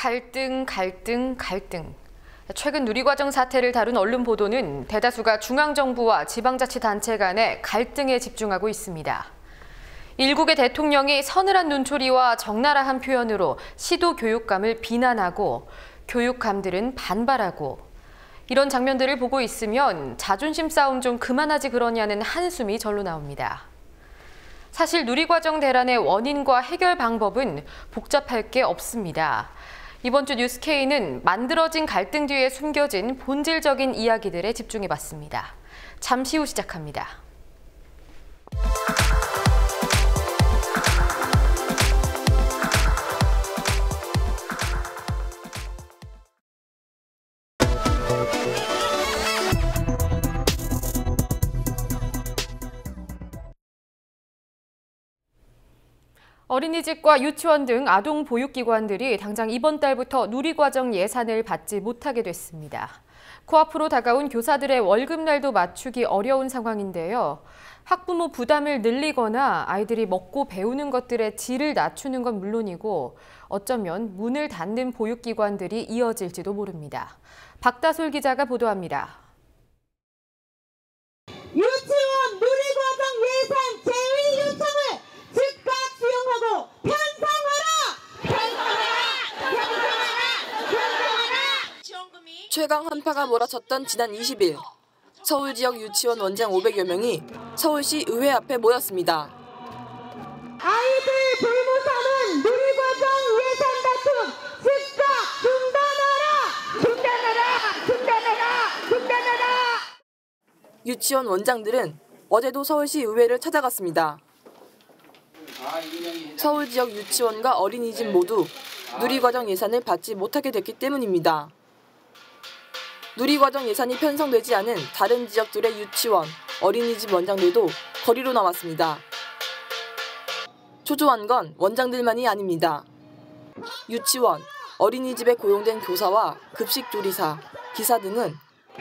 갈등. 최근 누리과정 사태를 다룬 언론 보도는 대다수가 중앙정부와 지방자치단체 간의 갈등에 집중하고 있습니다. 일국의 대통령이 서늘한 눈초리와 적나라한 표현으로 시도 교육감을 비난하고 교육감들은 반발하고 이런 장면들을 보고 있으면 자존심 싸움 좀 그만하지 그러냐는 한숨이 절로 나옵니다. 사실 누리과정 대란의 원인과 해결 방법은 복잡할 게 없습니다. 이번 주 뉴스K는 만들어진 갈등 뒤에 숨겨진 본질적인 이야기들에 집중해봤습니다. 잠시 후 시작합니다. 어린이집과 유치원 등 아동보육기관들이 당장 이번 달부터 누리과정 예산을 받지 못하게 됐습니다. 코앞으로 다가온 교사들의 월급날도 맞추기 어려운 상황인데요. 학부모 부담을 늘리거나 아이들이 먹고 배우는 것들의 질을 낮추는 건 물론이고 어쩌면 문을 닫는 보육기관들이 이어질지도 모릅니다. 박다솔 기자가 보도합니다. 유치원 누리과정 예산 재의 요청을 즉각 수용하고 편성하라! 최강 한파가 몰아쳤던 지난 20일, 서울 지역 유치원 원장 500여 명이 서울시 의회 앞에 모였습니다. 아이들 돌보사는 누리과정 예산 다툼 즉각 중단하라! 유치원 원장들은 어제도 서울시 의회를 찾아갔습니다. 서울 지역 유치원과 어린이집 모두 누리과정 예산을 받지 못하게 됐기 때문입니다. 누리과정 예산이 편성되지 않은 다른 지역들의 유치원, 어린이집 원장들도 거리로 나왔습니다. 초조한 건 원장들만이 아닙니다. 유치원, 어린이집에 고용된 교사와 급식조리사, 기사 등은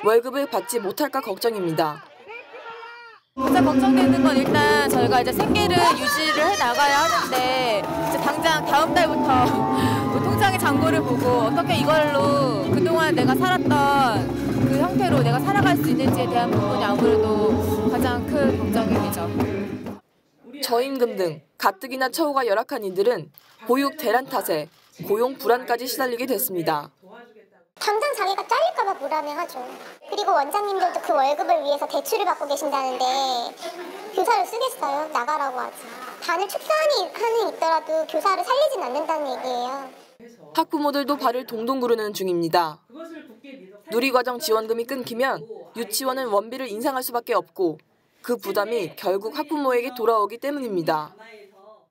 월급을 받지 못할까 걱정입니다. 가장 걱정되는 건 일단 저희가 이제 생계를 유지를 해 나가야 하는데 이제 당장 다음 달부터 통장의 잔고를 보고 어떻게 이걸로 그동안 내가 살았던 그 형태로 내가 살아갈 수 있는지에 대한 부분이 아무래도 가장 큰 걱정이죠. 저임금 등 가뜩이나 처우가 열악한 이들은 보육 대란 탓에 고용 불안까지 시달리게 됐습니다. 당장 자기가 잘릴까 봐 불안해하죠. 그리고 원장님들도 그 월급을 위해서 대출을 받고 계신다는데 교사를 쓰겠어요? 나가라고 하지. 반을 축소하는 있더라도 교사를 살리진 않는다는 얘기예요. 학부모들도 발을 동동 구르는 중입니다. 누리과정 지원금이 끊기면 유치원은 원비를 인상할 수밖에 없고 그 부담이 결국 학부모에게 돌아오기 때문입니다.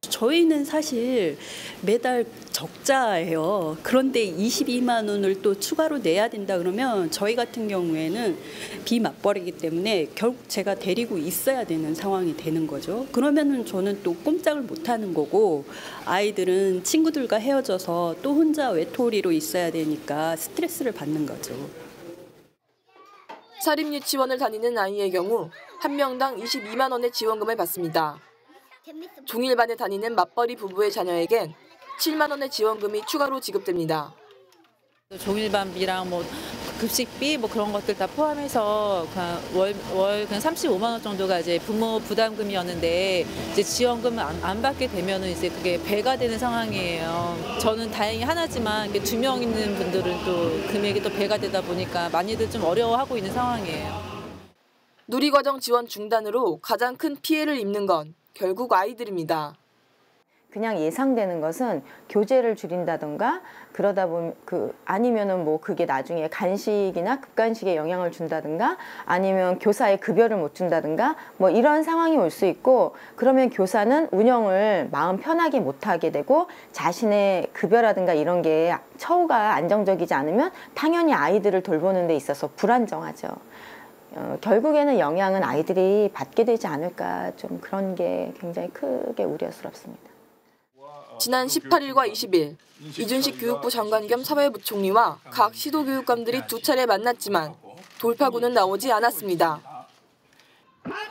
저희는 사실 매달 적자예요. 그런데 22만 원을 또 추가로 내야 된다 그러면 저희 같은 경우에는 비맞벌이기 때문에 결국 제가 데리고 있어야 되는 상황이 되는 거죠. 그러면은 저는 또 꼼짝을 못 하는 거고 아이들은 친구들과 헤어져서 또 혼자 외톨이로 있어야 되니까 스트레스를 받는 거죠. 사립유치원을 다니는 아이의 경우 한 명당 22만 원의 지원금을 받습니다. 종일반에 다니는 맞벌이 부부의 자녀에겐 7만 원의 지원금이 추가로 지급됩니다. 종일반비랑 뭐 급식비 뭐 그런 것들 다 포함해서 월 그냥 35만 원 정도가 이제 부모 부담금이었는데 이제 지원금을 안 받게 되면은 이제 그게 배가 되는 상황이에요. 저는 다행히 하나지만 두 명 있는 분들은 또 금액이 또 배가 되다 보니까 많이들 좀 어려워하고 있는 상황이에요. 누리과정 지원 중단으로 가장 큰 피해를 입는 건 결국 아이들입니다. 그냥 예상되는 것은 교재를 줄인다던가 그러다 보면 아니면은 뭐 그게 나중에 간식이나 급간식에 영향을 준다든가 아니면 교사의 급여를 못 준다든가 뭐 이런 상황이 올 수 있고 그러면 교사는 운영을 마음 편하게 못 하게 되고 자신의 급여라든가 이런 게 처우가 안정적이지 않으면 당연히 아이들을 돌보는 데 있어서 불안정하죠. 결국에는 영향은 아이들이 받게 되지 않을까 좀 그런 게 굉장히 크게 우려스럽습니다. 지난 18일과 20일 이준식 교육부 장관 겸 사회부총리와 각 시도교육감들이 두 차례 만났지만 돌파구는 나오지 않았습니다.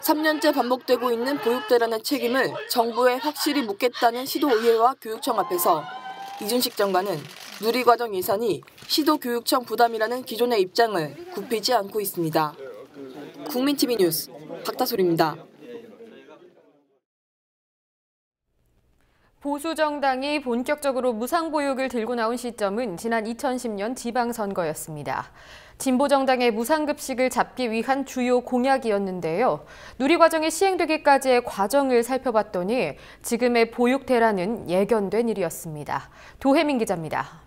3년째 반복되고 있는 보육대란의 책임을 정부에 확실히 묻겠다는 시도의회와 교육청 앞에서 이준식 장관은 누리과정 예산이 시도교육청 부담이라는 기존의 입장을 굽히지 않고 있습니다. 국민TV 뉴스 박다솔입니다. 보수정당이 본격적으로 무상보육을 들고 나온 시점은 지난 2010년 지방선거였습니다. 진보정당의 무상급식을 잡기 위한 주요 공약이었는데요. 누리과정이 시행되기까지의 과정을 살펴봤더니 지금의 보육 대란은 예견된 일이었습니다. 도혜민 기자입니다.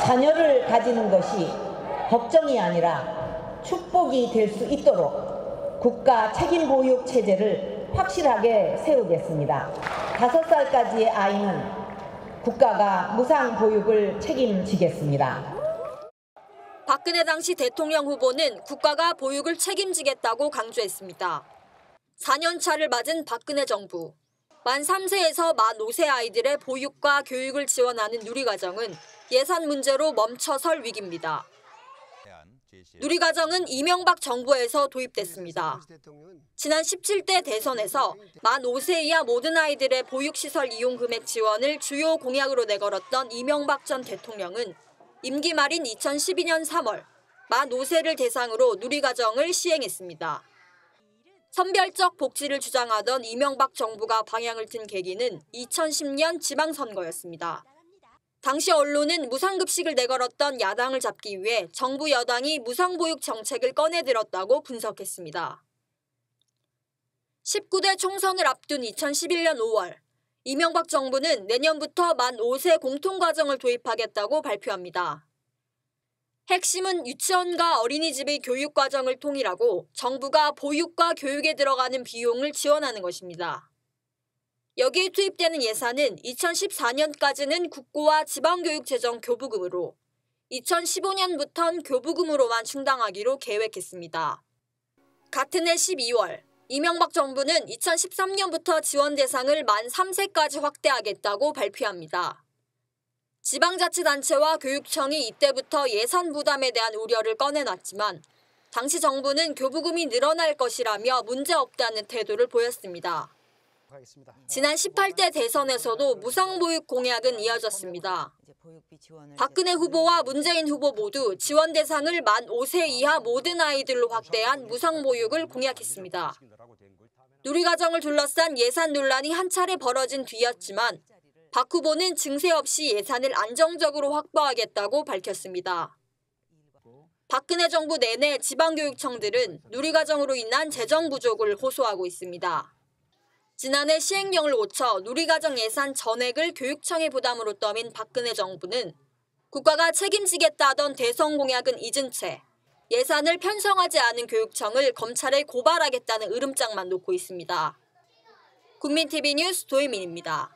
자녀를 가지는 것이 걱정이 아니라 축복이 될 수 있도록 국가 책임 보육 체제를 확실하게 세우겠습니다. 5살까지의 아이는 국가가 무상 보육을 책임지겠습니다. 박근혜 당시 대통령 후보는 국가가 보육을 책임지겠다고 강조했습니다. 4년 차를 맞은 박근혜 정부. 만 3세에서 만 5세 아이들의 보육과 교육을 지원하는 누리과정은 예산 문제로 멈춰설 위기입니다. 누리과정은 이명박 정부에서 도입됐습니다. 지난 17대 대선에서 만 5세 이하 모든 아이들의 보육시설 이용 금액 지원을 주요 공약으로 내걸었던 이명박 전 대통령은 임기 말인 2012년 3월 만 5세를 대상으로 누리과정을 시행했습니다. 선별적 복지를 주장하던 이명박 정부가 방향을 튼 계기는 2010년 지방선거였습니다. 당시 언론은 무상급식을 내걸었던 야당을 잡기 위해 정부 여당이 무상보육 정책을 꺼내들었다고 분석했습니다. 19대 총선을 앞둔 2011년 5월, 이명박 정부는 내년부터 만 5세 공통과정을 도입하겠다고 발표합니다. 핵심은 유치원과 어린이집의 교육과정을 통일하고 정부가 보육과 교육에 들어가는 비용을 지원하는 것입니다. 여기에 투입되는 예산은 2014년까지는 국고와 지방교육재정 교부금으로 2015년부터는 교부금으로만 충당하기로 계획했습니다. 같은 해 12월, 이명박 정부는 2013년부터 지원 대상을 만 3세까지 확대하겠다고 발표합니다. 지방자치단체와 교육청이 이때부터 예산 부담에 대한 우려를 꺼내놨지만 당시 정부는 교부금이 늘어날 것이라며 문제없다는 태도를 보였습니다. 지난 18대 대선에서도 무상보육 공약은 이어졌습니다. 박근혜 후보와 문재인 후보 모두 지원 대상을 만 5세 이하 모든 아이들로 확대한 무상보육을 공약했습니다. 누리과정을 둘러싼 예산 논란이 한 차례 벌어진 뒤였지만 박 후보는 증세 없이 예산을 안정적으로 확보하겠다고 밝혔습니다. 박근혜 정부 내내 지방교육청들은 누리과정으로 인한 재정 부족을 호소하고 있습니다. 지난해 시행령을 고쳐 누리과정 예산 전액을 교육청의 부담으로 떠민 박근혜 정부는 국가가 책임지겠다던 대선 공약은 잊은 채 예산을 편성하지 않은 교육청을 검찰에 고발하겠다는 으름장만 놓고 있습니다. 국민TV 뉴스 도혜민입니다.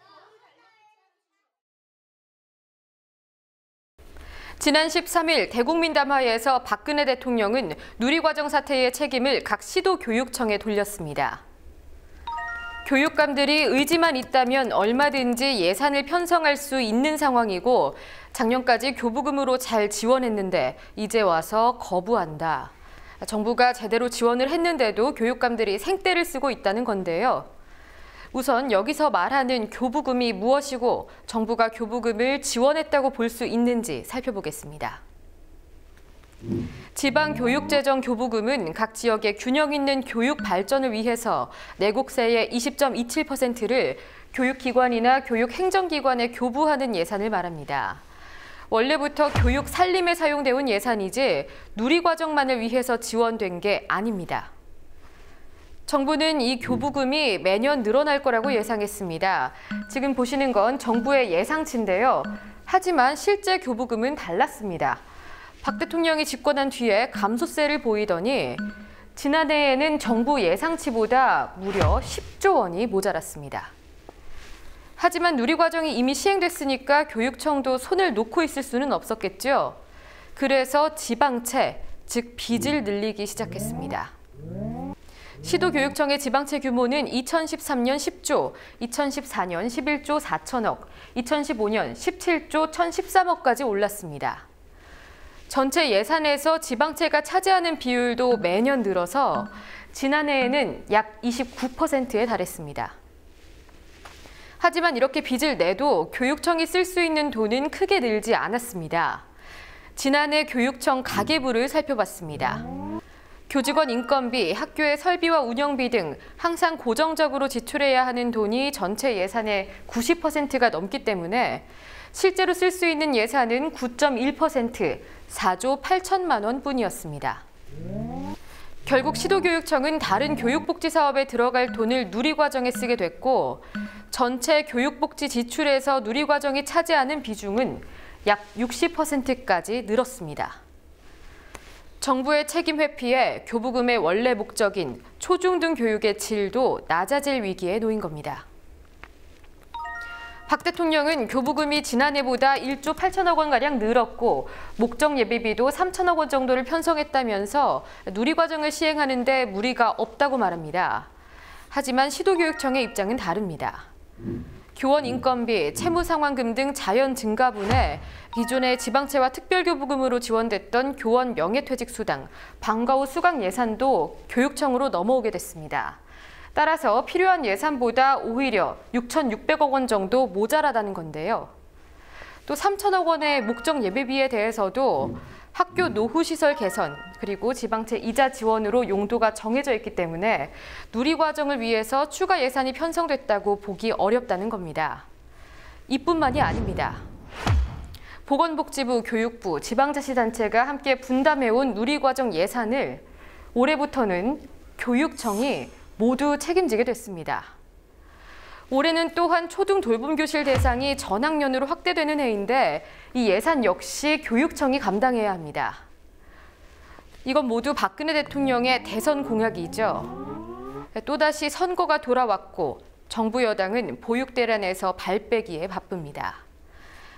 지난 13일 대국민담화에서 박근혜 대통령은 누리과정 사태의 책임을 각 시도교육청에 돌렸습니다. 교육감들이 의지만 있다면 얼마든지 예산을 편성할 수 있는 상황이고 작년까지 교부금으로 잘 지원했는데 이제 와서 거부한다. 정부가 제대로 지원을 했는데도 교육감들이 생떼를 쓰고 있다는 건데요. 우선 여기서 말하는 교부금이 무엇이고 정부가 교부금을 지원했다고 볼 수 있는지 살펴보겠습니다. 지방교육재정 교부금은 각 지역의 균형 있는 교육 발전을 위해서 내국세의 20.27%를 교육기관이나 교육행정기관에 교부하는 예산을 말합니다. 원래부터 교육 살림에 사용돼 온 예산이지 누리과정만을 위해서 지원된 게 아닙니다. 정부는 이 교부금이 매년 늘어날 거라고 예상했습니다. 지금 보시는 건 정부의 예상치인데요. 하지만 실제 교부금은 달랐습니다. 박 대통령이 집권한 뒤에 감소세를 보이더니 지난해에는 정부 예상치보다 무려 10조 원이 모자랐습니다. 하지만 누리과정이 이미 시행됐으니까 교육청도 손을 놓고 있을 수는 없었겠죠. 그래서 지방채, 즉 빚을 늘리기 시작했습니다. 시도교육청의 지방채 규모는 2013년 10조, 2014년 11조 4천억, 2015년 17조 1,013억까지 올랐습니다. 전체 예산에서 지방채가 차지하는 비율도 매년 늘어서 지난해에는 약 29%에 달했습니다. 하지만 이렇게 빚을 내도 교육청이 쓸 수 있는 돈은 크게 늘지 않았습니다. 지난해 교육청 가계부를 살펴봤습니다. 교직원 인건비, 학교의 설비와 운영비 등 항상 고정적으로 지출해야 하는 돈이 전체 예산의 90%가 넘기 때문에 실제로 쓸 수 있는 예산은 9.1%, 4조 8천만 원 뿐이었습니다. 결국 시도교육청은 다른 교육복지 사업에 들어갈 돈을 누리과정에 쓰게 됐고 전체 교육복지 지출에서 누리과정이 차지하는 비중은 약 60%까지 늘었습니다. 정부의 책임 회피에 교부금의 원래 목적인 초중등 교육의 질도 낮아질 위기에 놓인 겁니다. 박 대통령은 교부금이 지난해보다 1조 8천억 원가량 늘었고 목적 예비비도 3천억 원 정도를 편성했다면서 누리과정을 시행하는 데 무리가 없다고 말합니다. 하지만 시도교육청의 입장은 다릅니다. 교원 인건비, 채무상환금 등 자연 증가분에 기존의 지방채와 특별교부금으로 지원됐던 교원 명예퇴직수당, 방과 후 수강 예산도 교육청으로 넘어오게 됐습니다. 따라서 필요한 예산보다 오히려 6,600억 원 정도 모자라다는 건데요. 또 3천억 원의 목적 예비비에 대해서도 학교 노후시설 개선, 그리고 지방채 이자 지원으로 용도가 정해져 있기 때문에 누리과정을 위해서 추가 예산이 편성됐다고 보기 어렵다는 겁니다. 이뿐만이 아닙니다. 보건복지부, 교육부, 지방자치단체가 함께 분담해온 누리과정 예산을 올해부터는 교육청이 모두 책임지게 됐습니다. 올해는 또한 초등 돌봄교실 대상이 전학년으로 확대되는 해인데 이 예산 역시 교육청이 감당해야 합니다. 이건 모두 박근혜 대통령의 대선 공약이죠. 또다시 선거가 돌아왔고 정부 여당은 보육대란에서 발 빼기에 바쁩니다.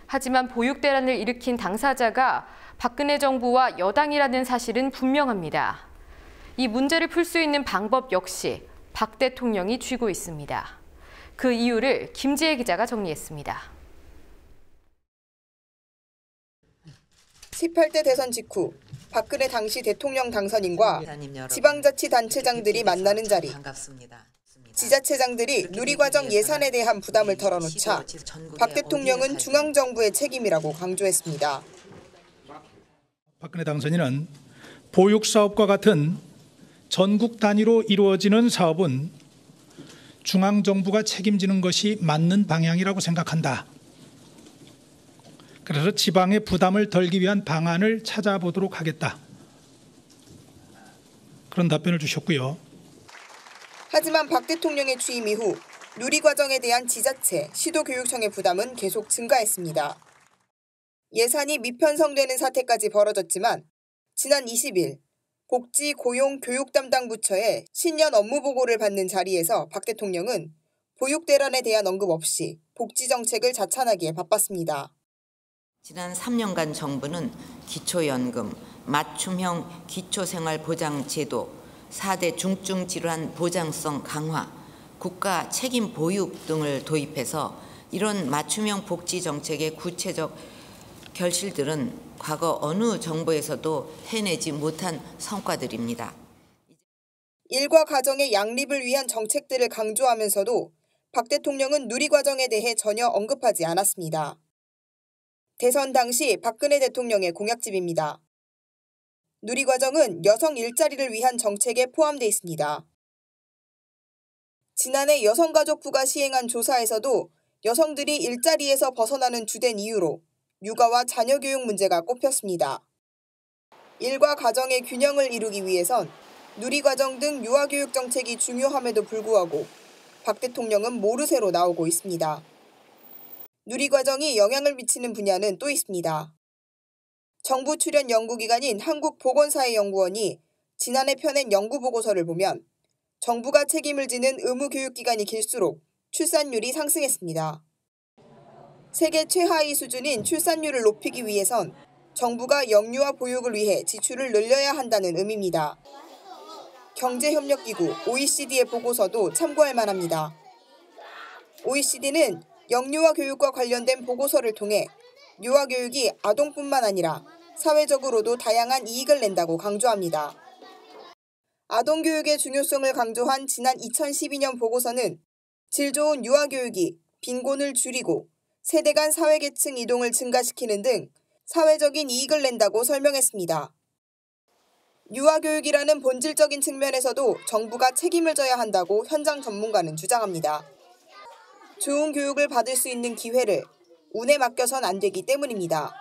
하지만 보육대란을 일으킨 당사자가 박근혜 정부와 여당이라는 사실은 분명합니다. 이 문제를 풀 수 있는 방법 역시 박 대통령이 쥐고 있습니다. 그 이유를 김지혜 기자가 정리했습니다. 18대 대선 직후 박근혜 당시 대통령 당선인과 지방자치단체장들이 만나는 자리. 지자체장들이 누리과정 예산에 대한 부담을 털어놓자 박 대통령은 중앙정부의 책임이라고 강조했습니다. 박근혜 당선인은 보육사업과 같은 전국 단위로 이루어지는 사업은 중앙정부가 책임지는 것이 맞는 방향이라고 생각한다. 그래서 지방의 부담을 덜기 위한 방안을 찾아보도록 하겠다. 그런 답변을 주셨고요. 하지만 박 대통령의 취임 이후 누리과정에 대한 지자체, 시도교육청의 부담은 계속 증가했습니다. 예산이 미편성되는 사태까지 벌어졌지만 지난 20일 복지, 고용, 교육 담당 부처의 신년 업무 보고를 받는 자리에서 박 대통령은 보육대란에 대한 언급 없이 복지 정책을 자찬하기에 바빴습니다. 지난 3년간 정부는 기초연금, 맞춤형 기초생활보장제도, 4대 중증질환 보장성 강화, 국가 책임 보육 등을 도입해서 이런 맞춤형 복지 정책의 구체적 결실들은 과거 어느 정부에서도 해내지 못한 성과들입니다. 일과 가정의 양립을 위한 정책들을 강조하면서도 박 대통령은 누리과정에 대해 전혀 언급하지 않았습니다. 대선 당시 박근혜 대통령의 공약집입니다. 누리과정은 여성 일자리를 위한 정책에 포함돼 있습니다. 지난해 여성가족부가 시행한 조사에서도 여성들이 일자리에서 벗어나는 주된 이유로 육아와 자녀교육 문제가 꼽혔습니다. 일과 가정의 균형을 이루기 위해선 누리과정 등 유아교육 정책이 중요함에도 불구하고 박 대통령은 모르쇠로 나오고 있습니다. 누리과정이 영향을 미치는 분야는 또 있습니다. 정부 출연 연구기관인 한국보건사회연구원이 지난해 펴낸 연구보고서를 보면 정부가 책임을 지는 의무교육기간이 길수록 출산율이 상승했습니다. 세계 최하위 수준인 출산율을 높이기 위해선 정부가 영유아 보육을 위해 지출을 늘려야 한다는 의미입니다. 경제협력기구 OECD의 보고서도 참고할 만합니다. OECD는 영유아 교육과 관련된 보고서를 통해 유아교육이 아동뿐만 아니라 사회적으로도 다양한 이익을 낸다고 강조합니다. 아동교육의 중요성을 강조한 지난 2012년 보고서는 질 좋은 유아교육이 빈곤을 줄이고 세대 간 사회계층 이동을 증가시키는 등 사회적인 이익을 낸다고 설명했습니다. 유아교육이라는 본질적인 측면에서도 정부가 책임을 져야 한다고 현장 전문가는 주장합니다. 좋은 교육을 받을 수 있는 기회를 운에 맡겨선 안 되기 때문입니다.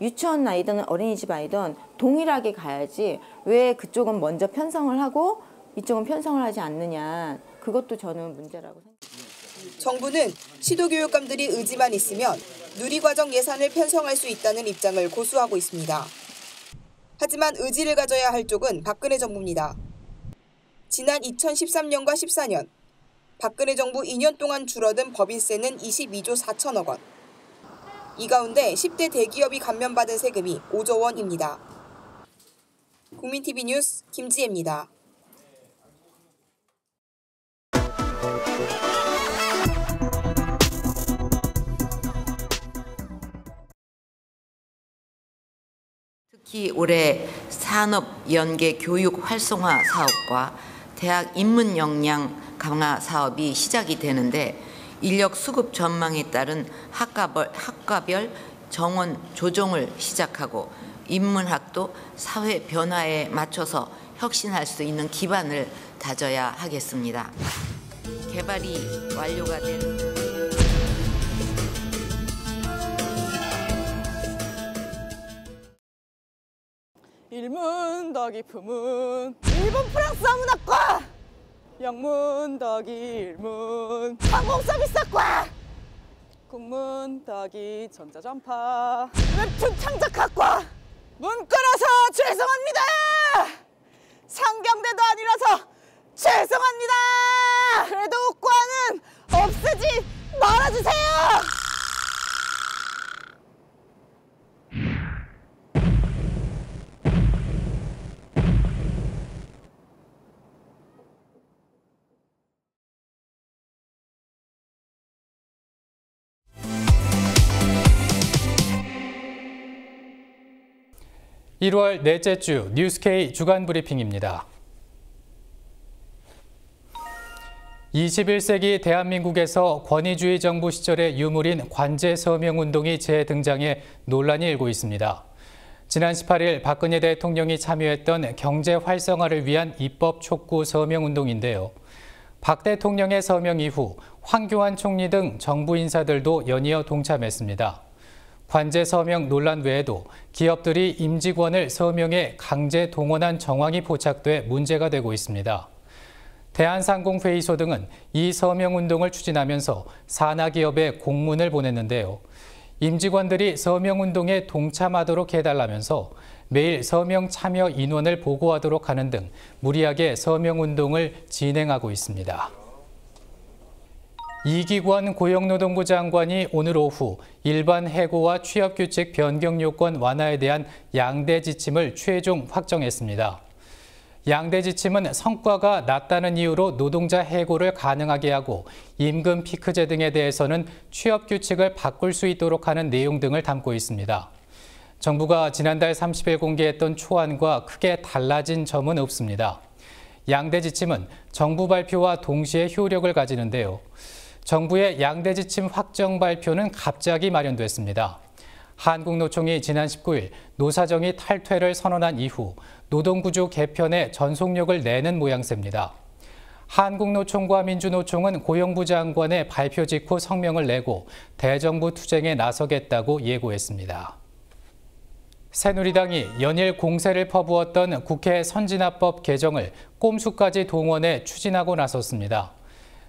유치원 아이든 어린이집 아이든 동일하게 가야지 왜 그쪽은 먼저 편성을 하고 이쪽은 편성을 하지 않느냐. 그것도 저는 문제라고 생각합니다. 정부는 시도교육감들이 의지만 있으면 누리과정 예산을 편성할 수 있다는 입장을 고수하고 있습니다. 하지만 의지를 가져야 할 쪽은 박근혜 정부입니다. 지난 2013년과 14년 박근혜 정부 2년 동안 줄어든 법인세는 22조 4천억 원. 이 가운데 10대 대기업이 감면받은 세금이 5조 원입니다. 국민TV 뉴스 김지혜입니다. 특히 올해 산업연계 교육 활성화 사업과 대학 인문 역량 강화 사업이 시작이 되는데 인력 수급 전망에 따른 학과별 정원 조정을 시작하고 인문학도 사회 변화에 맞춰서 혁신할 수 있는 기반을 다져야 하겠습니다. 개발이 완료가 된 일문 더하기 품은 일본 프랑스 한문학과, 영문 더하기 일문 항공서비스학과, 국문 더하기 전자전파 웹툰 창작학과. 문과라서 죄송합니다. 상경대도 아니라서 죄송합니다. 그래도 과는 없애지 말아주세요. (1월) 넷째 주 뉴스K 주간 브리핑입니다. 21세기 대한민국에서 권위주의 정부 시절의 유물인 관제 서명 운동이 재등장해 논란이 일고 있습니다. 지난 18일 박근혜 대통령이 참여했던 경제 활성화를 위한 입법 촉구 서명 운동인데요. 박 대통령의 서명 이후 황교안 총리 등 정부 인사들도 연이어 동참했습니다. 관제 서명 논란 외에도 기업들이 임직원을 서명에 강제 동원한 정황이 포착돼 문제가 되고 있습니다. 대한상공회의소 등은 이 서명운동을 추진하면서 산하기업에 공문을 보냈는데요. 임직원들이 서명운동에 동참하도록 해달라면서 매일 서명 참여 인원을 보고하도록 하는 등 무리하게 서명운동을 진행하고 있습니다. 이기권 고용노동부 장관이 오늘 오후 일반 해고와 취업규칙 변경 요건 완화에 대한 양대 지침을 최종 확정했습니다. 양대 지침은 성과가 낮다는 이유로 노동자 해고를 가능하게 하고 임금 피크제 등에 대해서는 취업규칙을 바꿀 수 있도록 하는 내용 등을 담고 있습니다. 정부가 지난달 30일 공개했던 초안과 크게 달라진 점은 없습니다. 양대 지침은 정부 발표와 동시에 효력을 가지는데요. 정부의 양대 지침 확정 발표는 갑자기 마련됐습니다. 한국노총이 지난 19일 노사정이 탈퇴를 선언한 이후 노동구조 개편에 전속력을 내는 모양새입니다. 한국노총과 민주노총은 고용부 장관의 발표 직후 성명을 내고 대정부 투쟁에 나서겠다고 예고했습니다. 새누리당이 연일 공세를 퍼부었던 국회 선진화법 개정을 꼼수까지 동원해 추진하고 나섰습니다.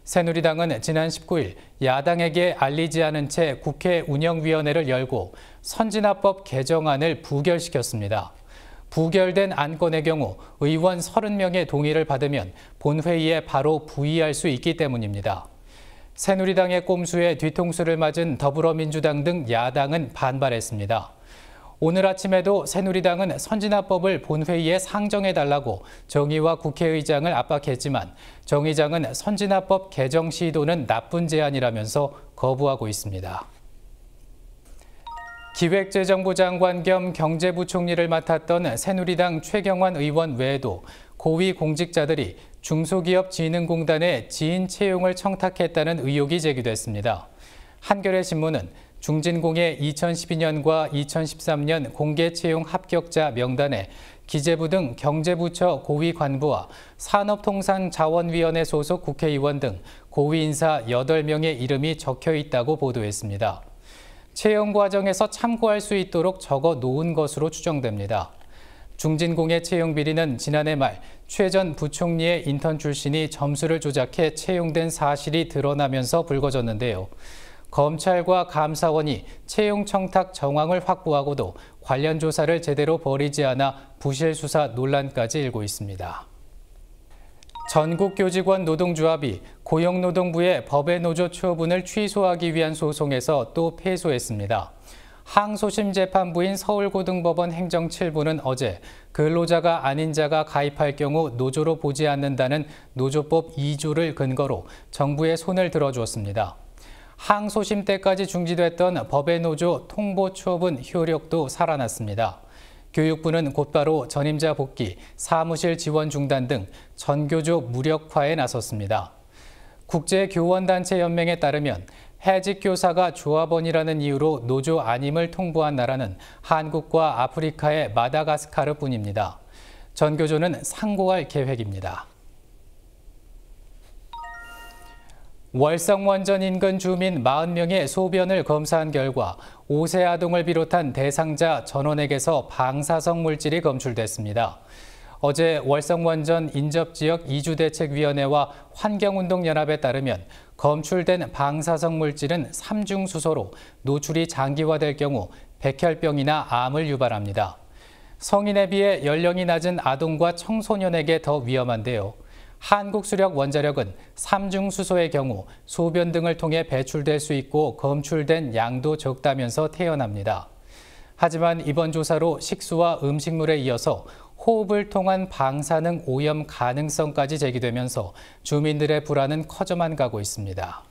새누리당은 지난 19일 야당에게 알리지 않은 채 국회 운영위원회를 열고 선진화법 개정안을 부결시켰습니다. 부결된 안건의 경우 의원 30명의 동의를 받으면 본회의에 바로 부의할 수 있기 때문입니다. 새누리당의 꼼수에 뒤통수를 맞은 더불어민주당 등 야당은 반발했습니다. 오늘 아침에도 새누리당은 선진화법을 본회의에 상정해달라고 정의와 국회의장을 압박했지만 정 의장은 선진화법 개정 시도는 나쁜 제안이라면서 거부하고 있습니다. 기획재정부 장관 겸 경제부총리를 맡았던 새누리당 최경환 의원 외에도 고위 공직자들이 중소기업진흥공단에 지인 채용을 청탁했다는 의혹이 제기됐습니다. 한겨레신문은 중진공의 2012년과 2013년 공개 채용 합격자 명단에 기재부 등 경제부처 고위 관부와 산업통상자원위원회 소속 국회의원 등 고위 인사 8명의 이름이 적혀 있다고 보도했습니다. 채용 과정에서 참고할 수 있도록 적어 놓은 것으로 추정됩니다. 중진공의 채용 비리는 지난해 말 최 전 부총리의 인턴 출신이 점수를 조작해 채용된 사실이 드러나면서 불거졌는데요. 검찰과 감사원이 채용 청탁 정황을 확보하고도 관련 조사를 제대로 벌이지 않아 부실 수사 논란까지 일고 있습니다. 전국교직원 노동조합이 고용노동부의 법의 노조 처분을 취소하기 위한 소송에서 또 패소했습니다. 항소심 재판부인 서울고등법원 행정 7부는 어제 근로자가 아닌 자가 가입할 경우 노조로 보지 않는다는 노조법 2조를 근거로 정부의 손을 들어주었습니다. 항소심 때까지 중지됐던 법의 노조 통보 처분 효력도 살아났습니다. 교육부는 곧바로 전임자 복귀, 사무실 지원 중단 등 전교조 무력화에 나섰습니다. 국제교원단체연맹에 따르면 해직 교사가 조합원이라는 이유로 노조 아님을 통보한 나라는 한국과 아프리카의 마다가스카르뿐입니다. 전교조는 상고할 계획입니다. 월성원전 인근 주민 40명의 소변을 검사한 결과 5세 아동을 비롯한 대상자 전원에게서 방사성 물질이 검출됐습니다. 어제 월성원전 인접지역 이주대책위원회와 환경운동연합에 따르면 검출된 방사성 물질은 삼중수소로 노출이 장기화될 경우 백혈병이나 암을 유발합니다. 성인에 비해 연령이 낮은 아동과 청소년에게 더 위험한데요. 한국수력원자력은 삼중수소의 경우 소변 등을 통해 배출될 수 있고 검출된 양도 적다면서 태연합니다. 하지만 이번 조사로 식수와 음식물에 이어서 호흡을 통한 방사능 오염 가능성까지 제기되면서 주민들의 불안은 커져만 가고 있습니다.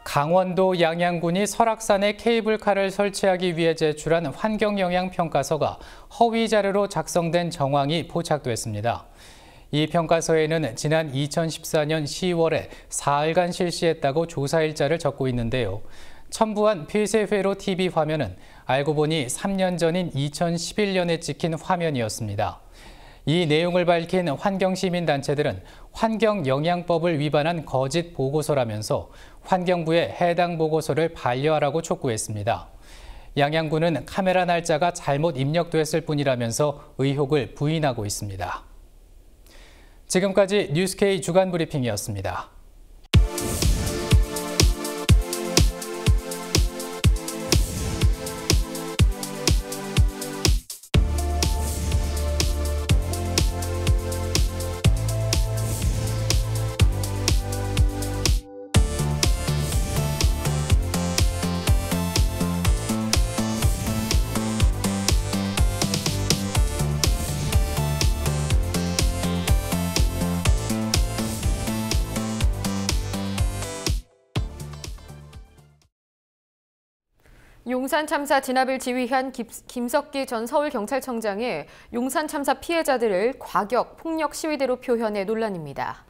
강원도 양양군이 설악산에 케이블카를 설치하기 위해 제출한 환경영향평가서가 허위 자료로 작성된 정황이 포착됐습니다. 이 평가서에는 지난 2014년 10월에 사흘간 실시했다고 조사 일자를 적고 있는데요. 첨부한 폐쇄회로 TV 화면은 알고 보니 3년 전인 2011년에 찍힌 화면이었습니다. 이 내용을 밝힌 환경시민단체들은 환경영향법을 위반한 거짓 보고서라면서 환경부에 해당 보고서를 반려하라고 촉구했습니다. 양양군은 카메라 날짜가 잘못 입력됐을 뿐이라면서 의혹을 부인하고 있습니다. 지금까지 뉴스K 주간 브리핑이었습니다. 용산 참사 진압을 지휘한 김석기 전 서울경찰청장이 용산 참사 피해자들을 과격 폭력 시위대로 표현해 논란입니다.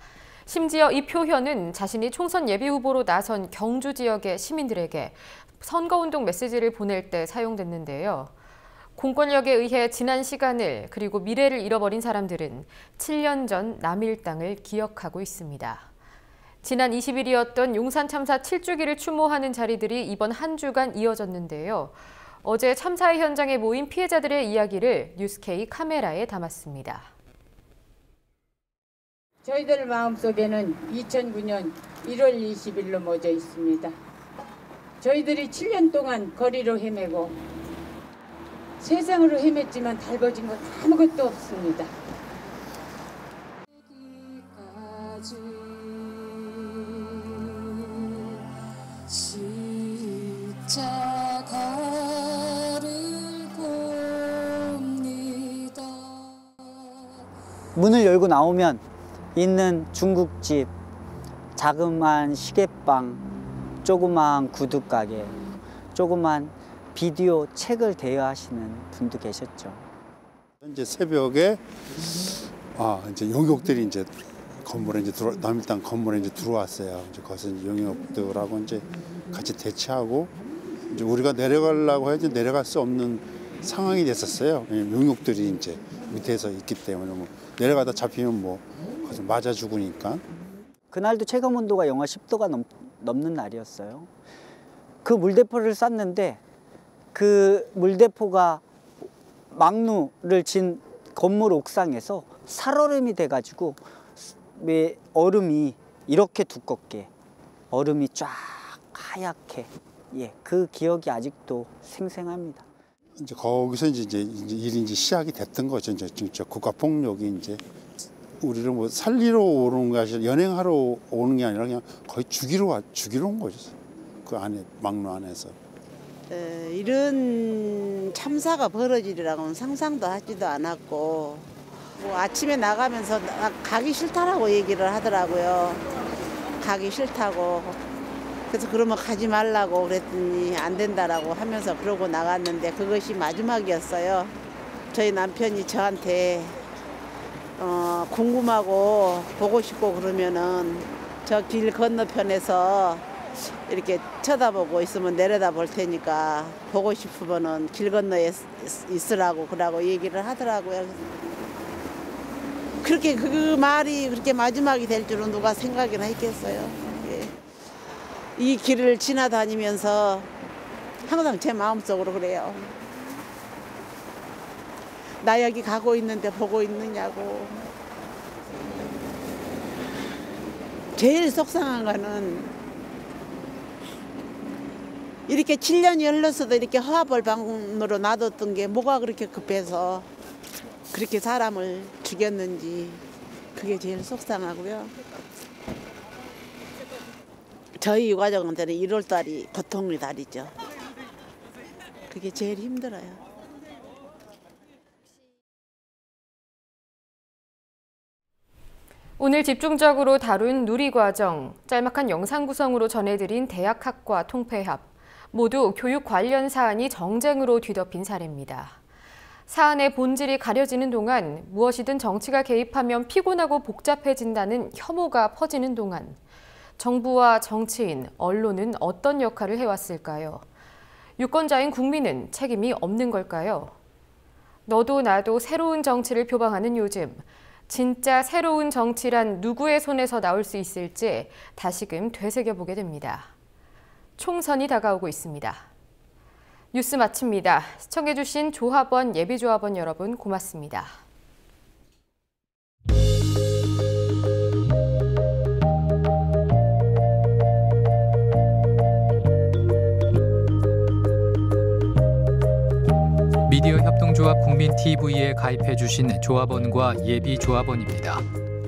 심지어 이 표현은 자신이 총선 예비후보로 나선 경주 지역의 시민들에게 선거운동 메시지를 보낼 때 사용됐는데요. 공권력에 의해 지난 시간을 그리고 미래를 잃어버린 사람들은 7년 전 남일 땅을 기억하고 있습니다. 지난 20일이었던 용산 참사 7주기를 추모하는 자리들이 이번 한 주간 이어졌는데요. 어제 참사의 현장에 모인 피해자들의 이야기를 뉴스K 카메라에 담았습니다. 저희들 마음속에는 2009년 1월 20일로 멎어 있습니다. 저희들이 7년 동안 거리로 헤매고 세상으로 헤맸지만 달궈진 건 아무것도 없습니다. 문을 열고 나오면 있는 중국집, 자그마한 시계방, 조그마한 구두가게, 조그만 비디오 책을 대여하시는 분도 계셨죠. 현재 새벽에 이제 용역들이 이제 건물에 이제 남일당 건물에 이제 들어왔어요. 이제 거기서 용역들하고 이제 같이 대치하고 이제 우리가 내려가려고 해도 내려갈 수 없는 상황이 됐었어요. 용역들이 이제 밑에서 있기 때문에 뭐 내려가다 잡히면 뭐 거기서 맞아 죽으니까. 그날도 체감 온도가 영하 10도가 넘는 날이었어요. 그 물대포를 쐈는데 그 물대포가 망루를 진 건물 옥상에서 살얼음이 돼가지고 왜 얼음이 이렇게 두껍게 얼음이 쫙 하얗게 그 기억이 아직도 생생합니다. 이제 거기서 이제 일이 이제 시작이 됐던 거죠. 이제 진짜 국가 폭력이 이제 우리를 뭐 살리러 오는 게 아니라 연행하러 오는 게 아니라 그냥 거의 죽이러 온 거죠. 그 안에 망루 안에서. 이런 참사가 벌어지리라고는 상상도 하지도 않았고 뭐 아침에 나가면서 가기 싫다라고 얘기를 하더라고요. 가기 싫다고. 그래서 그러면 가지 말라고 그랬더니 안 된다라고 하면서 그러고 나갔는데 그것이 마지막이었어요. 저희 남편이 저한테 궁금하고 보고 싶고 그러면은 저 길 건너편에서 이렇게 쳐다보고 있으면 내려다 볼 테니까 보고 싶으면은 길 건너에 있으라고 그러고 얘기를 하더라고요. 그렇게 그 말이 그렇게 마지막이 될 줄은 누가 생각이나 했겠어요. 예. 이 길을 지나다니면서 항상 제 마음속으로 그래요. 나 여기 가고 있는데 보고 있느냐고. 제일 속상한 거는 이렇게 7년이 흘렀어도 이렇게 화벌방으로 놔뒀던 게 뭐가 그렇게 급해서 그렇게 사람을 죽였는지 그게 제일 속상하고요. 저희 유가족한테는 1월 달이 고통의 달이죠. 그게 제일 힘들어요. 오늘 집중적으로 다룬 누리과정, 짤막한 영상 구성으로 전해드린 대학학과 통폐합. 모두 교육 관련 사안이 정쟁으로 뒤덮인 사례입니다. 사안의 본질이 가려지는 동안 무엇이든 정치가 개입하면 피곤하고 복잡해진다는 혐오가 퍼지는 동안 정부와 정치인, 언론은 어떤 역할을 해왔을까요? 유권자인 국민은 책임이 없는 걸까요? 너도 나도 새로운 정치를 표방하는 요즘, 진짜 새로운 정치란 누구의 손에서 나올 수 있을지 다시금 되새겨보게 됩니다. 총선이 다가오고 있습니다. 뉴스 마칩니다. 시청해주신 조합원, 예비조합원 여러분 고맙습니다. 미디어 협동조합 국민TV에 가입해주신 조합원과 예비조합원입니다.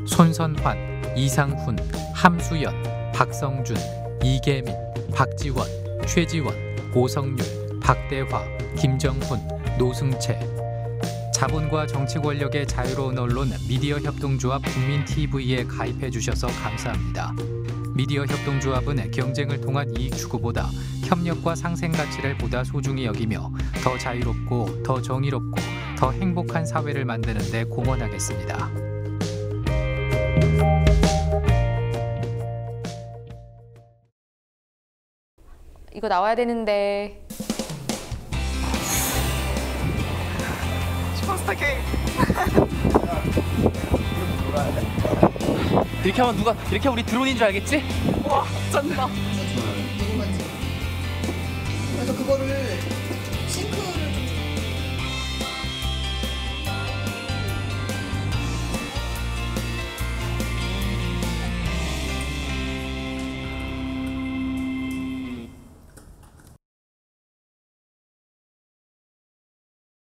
손선환, 이상훈, 함수연, 박성준, 이계민, 박지원, 최지원, 오성률, 박대화, 김정훈, 노승채. 자본과 정치 권력의 자유로운 언론 미디어 협동조합 국민TV에 가입해 주셔서 감사합니다. 미디어 협동조합은 경쟁을 통한 이익 추구보다 협력과 상생 가치를 보다 소중히 여기며 더 자유롭고 더 정의롭고 더 행복한 사회를 만드는 데 공헌하겠습니다. 이거 나와야 되는데. 슈퍼스타K. 이렇게 하면 이렇게 우리 드론인 줄 알겠지? 와, 쩐다.